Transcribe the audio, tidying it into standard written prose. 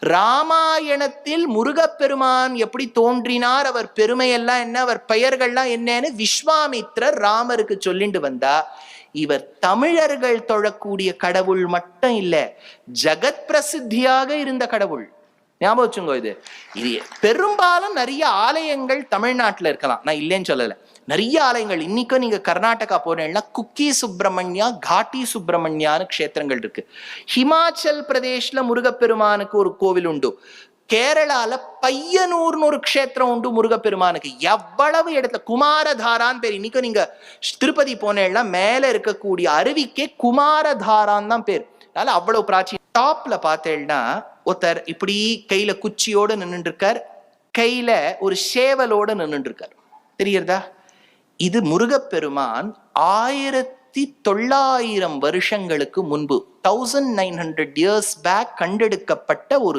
ராமாயணத்தில் முருகப்பெருமான் எப்படி தோன்றினார், அவர் பெருமையெல்லாம் என்ன, அவர் பெயர்கள்லாம் என்னன்னு விஸ்வாமித்ரர் ராமருக்கு சொல்லிட்டு வந்தா, இவர் தமிழர்கள் தொழக்கூடிய கடவுள் மட்டும் இல்ல, ஜகத் பிரசித்தியாக இருந்த கடவுள். ஞாபகம் வச்சுங்கோ. இது பெரும்பாலும் நிறைய ஆலயங்கள் தமிழ்நாட்டுல இருக்கலாம், நான் இல்லைன்னு சொல்லல. நிறைய ஆலயங்கள் இன்னைக்கும் நீங்க கர்நாடகா போனீங்கன்னா குக்கி சுப்பிரமணியா, காட்டி சுப்பிரமணியான்னு க்ஷேத்திரங்கள் இருக்கு. ஹிமாச்சல் பிரதேஷ்ல முருகப்பெருமானுக்கு ஒரு கோவில் உண்டு. கேரளால பையனூர்னு ஒரு க்ஷேத்திரம் உண்டு முருகப்பெருமானுக்கு. எவ்வளவு இடத்துல குமாரதாரான்னு பேர். இன்னைக்கும் நீங்க திருப்பதி போனேன்னா மேல இருக்கக்கூடிய அருவிக்கே குமாரதாரான் தான் பேர். அதனால அவ்வளவு பிராச்சீன. டாப்ல பார்த்தேன்னா ஒருத்தர் இப்படி கையில குச்சியோட நின்றுட்டு இருக்கார், கையில ஒரு சேவலோட நின்றுட்டு இருக்கார். தெரியுறதா? இது முருகப்பெருமான் 1900 வருஷங்களுக்கு முன்பு 1900 years பேக் கண்டெடுக்கப்பட்ட ஒரு